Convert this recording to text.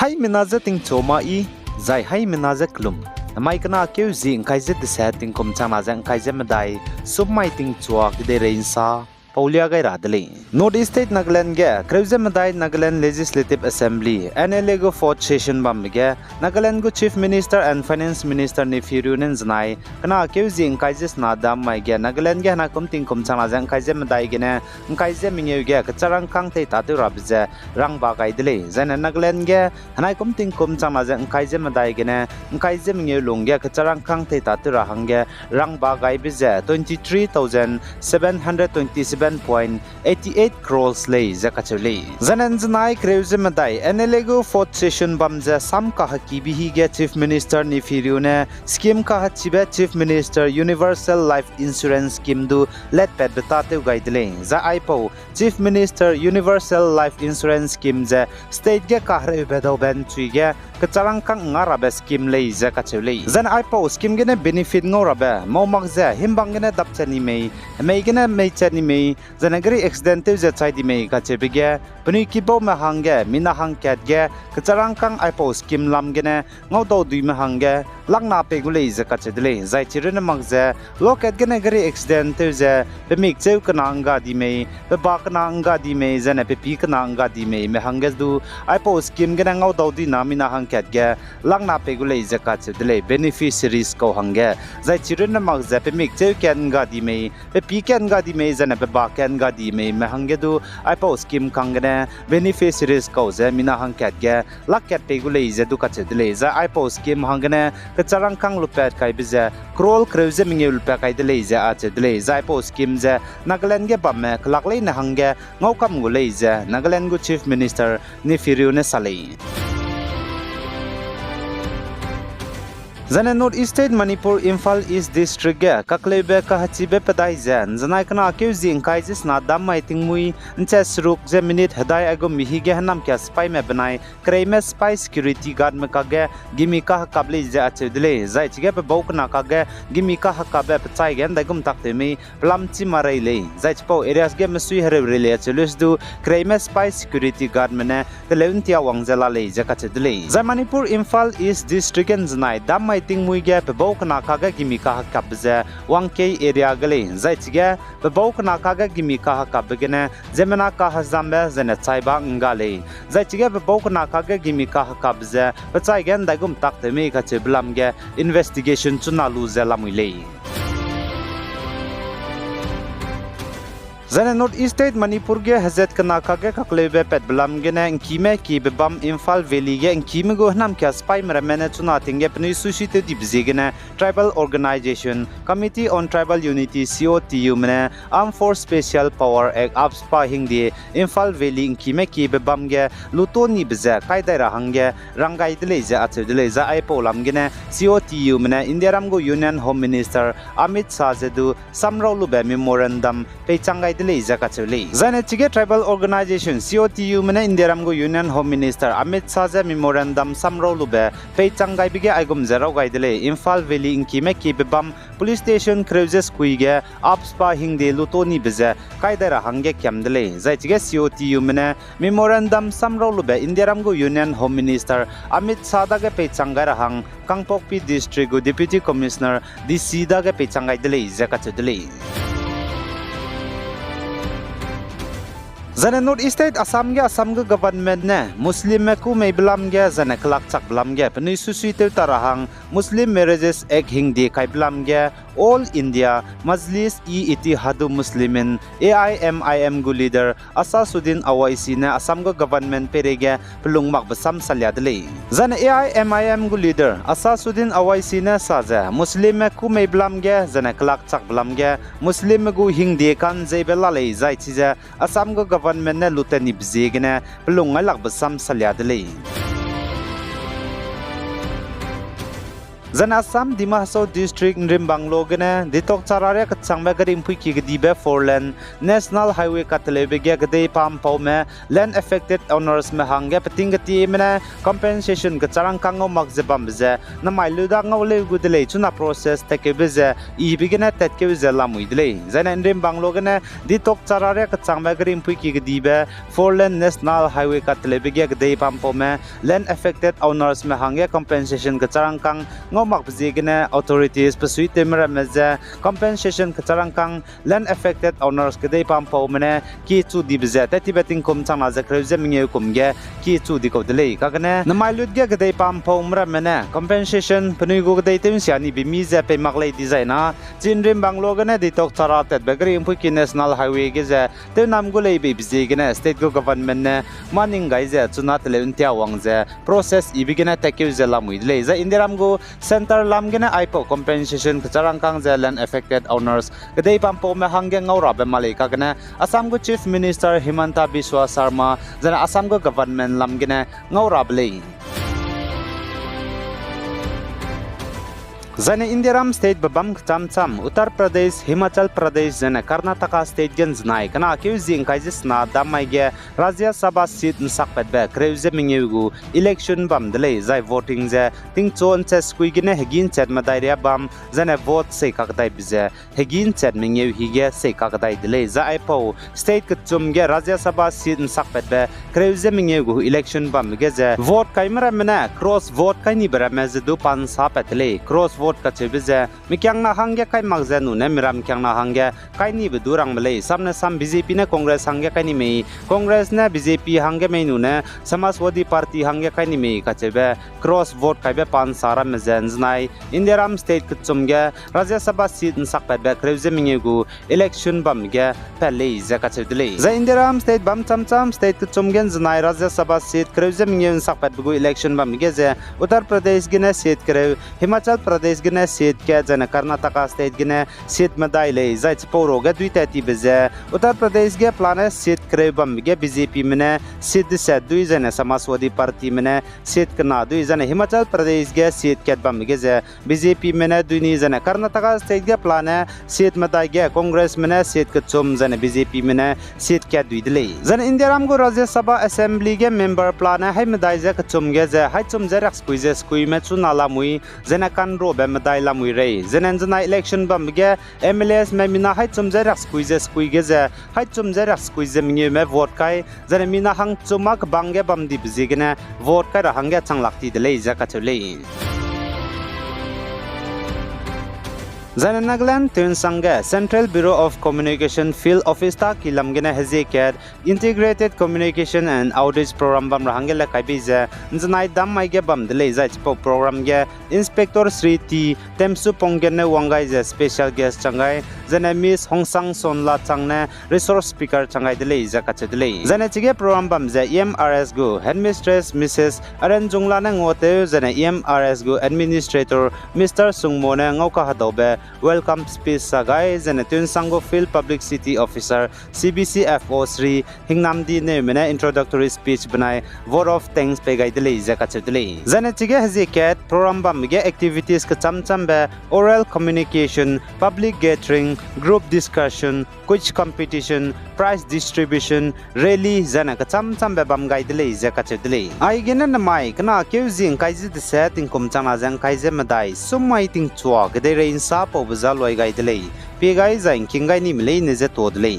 hai minaza ting choma I zai hai minaza klum mai kana keu zing kaise de setting kom chana jang kaise medai sub mai ting chuak de reinsa Paulia gai radle Northeast State Nagaland ge Kreuze Madai Nagaland Legislative Assembly NLA go 4th session bam ge Nagaland go Chief Minister and Finance Minister ni firunen znai kana keu zing kaise na dam mai ge Nagaland ge na kom ting kom chana jang kaise medai ge ne kaise mingeu ge kacharang kang te ta tu rabje rang ba gai dele jana Nagaland ge hanai kom ting kom chana jang kaise medai ge ne kaise mingeu long ge kacharang kang te ta tu ra hang ge rang ba gai bije 23,727.88 crores lay zakachuli zanan zanai Kreuze Madai NLA go 4th session bamja sam ka hakibi hi ge Chief Minister ni firiune scheme ka hachibe Chief Minister Universal Life Insurance scheme du let pet betate gaidle za ipo Chief Minister Universal Life Insurance scheme je state ge ka hre bedo ben chui ge kacharang kang ngara be scheme lay zakachuli zan ipo scheme ge ne benefit ngora be momak je himbang ge ne dapchani mei ge ne mei chani mei zanagri accidental je chai di mei ka chebige pani kibo ma hangge mina hang ket ge kacharang kang ipo scheme lam ge ne ngau do dui ma hangge langna pe gulei je ka chedle zai chiren magje loket ge ne gari accidental je be mik cheu kana anga di mei be ba kana anga di mei zane pe pi kana anga di mei me hangge du ipo scheme ge ne ngau do di na mina hang ket ge langna pe gulei je ka chedle beneficiaries ko hangge zai chiren magje pe mik cheu ken ga di mei pe pi ken ga di mei zane pe ba ken ga di mei me hangge du ipo scheme kangene beneficiaries ko je mina hang ket ge laket pe gulei je du ka chedle za ipo scheme hangene kacharang kang lupet kai bije krol Kreuze mingeu lupet kai dele je a chedle za ipo scheme je Nagaland ge bamme klaklei na hangge ngokam gulei je Nagaland go Chief Minister ni firiune salei Zana Northeast State Manipur Imphal East District ge kaklebe ka hachibe padai jan zanai kana keu jing kaijis na dam mai tingmui nche sruk je minute hadai ago mihi ge hanam kya spy me banai kreme spy security guard me ka ge gimi ka kable je achedle zai chige pe bok na ka ge gimi ka hakabe pchai gen dagum takte mi plamchi marai le zai chpo areas ge mesui hare rele chelus du kreme spy security guard mene the leuntia wangjala le je ka chedle zai Manipur Imphal East District en zanai dam ting mui ge pe bok na ka ga gimi ka kap je wangke area gale zai chige pe bok na ka ga gimi ka kap ge ne zemena ka hazambe zene chai ba ngale zai chige pe bok na ka ga gimi ka kap je pe chai gen dagum takte me ka che blam ge investigation chuna lu je lamule Zana Northeast State Manipur ge hazet kana ka ge kaklebe pet blam ge ne kime ki be bam Imphal Valley ge kime go hnam kya spy mramene chuna tinge pni sushi te dibze ge ne Tribal Organization Committee on Tribal Unity COTU mene Armed Force Special Power Act AFSPA hingdi Imphal Valley kime ki be bam ge lutoni bze kaida ra hangge rangai dele je achedele za ipo lam ge ne COTU mene Indiaram go Union Home Minister Amit Shah jedu samraulu be memorandum pe changai Zane chige Tribal Organization COTU mene Indiaram go Union Home Minister Amit Shah je memorandum samro lube pe changai bige aigum zero gaidele Imphal Valley inkime ki bebam police station Kreuze squige AFSPA hingde lutoni beze kaidara hangge kyamdele zai chige COTU mene memorandum samro lube Indiaram go Union Home Minister Amit Shah da ge pe changai ra hang Kangpokpi District go Deputy Commissioner DC da ge pe changai dele zakachudele Zana Northeast State Assam ge government ne Muslim me ku me blam ge zana klak chak blam ge pani susui te tarahang Muslim Marriages Act hingdi kai blam ge All India Majlis Ittihadu Muslimin AIMIM gu leader Asasuddin Awaisi ne Assam ge government perege pelung mak besam salyadle zana AIMIM gu leader Asasuddin Awaisi ne saja Muslim me ku me blam ge zana klak chak blam ge Muslim gu hingdi kan jebela le zai chija Assam ge government ne lutani bzegene pelungai lak besam salyadle Zan Assam Dima Hasao District Nrim Banglogene Ditok Charare Katsangba Garim Puiki Gadibe Forland National Highway Katalebege Gade Pam Pome Land Affected Owners Mahanga Patingati Mena Compensation Katsarang Kango Magzebamze Namailuda Ngole Gudele Tuna process Tekebeze I begin Tetkevize Lamuidle Zan Nrim Banglogene Ditok Charare Katsangba Garim Puiki Gadibe Forland National Highway Katalebege Gade Pam Pome Land Affected Owners Mahanga Compensation Katsarang Kang Ngomak Zigene authorities pursuit Meza compensation Katarangkang land affected owners Kade Pampo Mene Ki to Dibze Tibeting Kum Tana Zakrezeming Kumge Ki to the Kodele Kagane Namaludge Kade Pampo Mramene compensation Penugo de Timsiani Bimize Pe Magle designer Jinrim Banglogane the Toktarat at Bagri Impuki National Highway Geze Tenamgule Bibzigene state government Manning Gaize to not Leuntia Wangze process Ibigene Tekuzela Muidle Indiramgo Center Lamgena IPO compensation Kacharangkang land affected owners Kade Pampo Mahanga Ngaurabe Malika Gana Assamgo Chief Minister Himanta Biswa Sarma Zana Assamgo government Lamgena Ngaurable Zane Indiram State Babam Chamcham Uttar Pradesh Himachal Pradesh Zane Karnataka State Genznai Kana accusing Kaizis na Damaige Rajya Sabha seat Nsakpetbe Kreuze Mingugu election bam delay Zai voting ze Ting Chon che Squigine Hegin chet Madairia bam Zane vote se kakdai bize Hegin chet Mingu hige se kakdai delay Zai po State Kachumge Rajya Sabha seat Nsakpetbe Kreuze Mingugu election bam geze vote kaimera mena cross vote kaini berameze du pan sapetele cross vote Kachibize, Mikyang na hangya kai magzenu ne miram kyang na hangya kai ni bedurang malay samne sam BJP ne Congress hangya kai ni mei Congress ne BJP hangya mei nu ne Samaswadi Party hangya kai ni mei kachibe cross vote kai be pan sara mezen znai Indiram state kuchumge Rajya Sabha seat nsakpe be kreuze mingegu election bamge pele ze kachidle za Indiram state bam chamcham state kuchumge znai Rajya Sabha seat kreuze mingegu nsakpe be election bamge ze Uttar Pradesh gine seat kreu Himachal Pradesh gine seat ke jana Karnataka state gine seat madaile zait poro ga duita ti beze Uttar Pradesh ge plane seat krebam ge BJP mene seat se dui jana Samaswadi Party mene seat kana dui jana Himachal Pradesh ge seat ke bam ge je BJP mene duini jana Karnataka state ge plane seat madai ge Congress mene seat ke chum jana BJP mene seat ke dui dile jana Indiram go Rajya Sabha Assembly ge member plane hai madai je ke chum ge je hai chum je rax kuize skui me chunala mui jana kan ro Madai Lamui Ray, Zenanzana election bamge, MLS Memina Heitzum Zerax Squeezes Squeeze, Heitzum Zerax Squeeze Minu me Vodkai, Zenemina Hang Tumak Bange Bam Dip Zigana, Vodka Hanga Tanglakti the Lay Zakatule. Nagaland Tunsanga Central Bureau of Communication Field Office ta Kilamgena Hezekiat Integrated Communication and Outreach Program bam rahangela kaibiza nzanai dam maige bam delay zai program ge Inspector Sri T Temsu Ponggene Wangai ze special guest changai zana Miss Hongsang Sonla changne resource speaker changai delay zakache delay zana chige program bam ze EMRS go headmistress Mrs. Aran Jungla na ngote zana EMRS go administrator Mr. Sungmo na ngauka hadobe welcome speech sagai zana Tunsango Field Public City Officer CBCFO Sri Hingnamdi ne mena introductory speech banai vote of thanks pe gai delay zakache delay zana chige hezekat program bam ge activities ka chamcham be oral communication public gathering group discussion quiz competition prize distribution rally zana ka chamcham be bam gai delay zakache delay ai gena na mai kana kyuzing kaiji de set in kum chana jang kaije madai sumai ting chwa ge de rein sa po bazal wai gai delay pe gai zain kingai ni mlei ne je to delay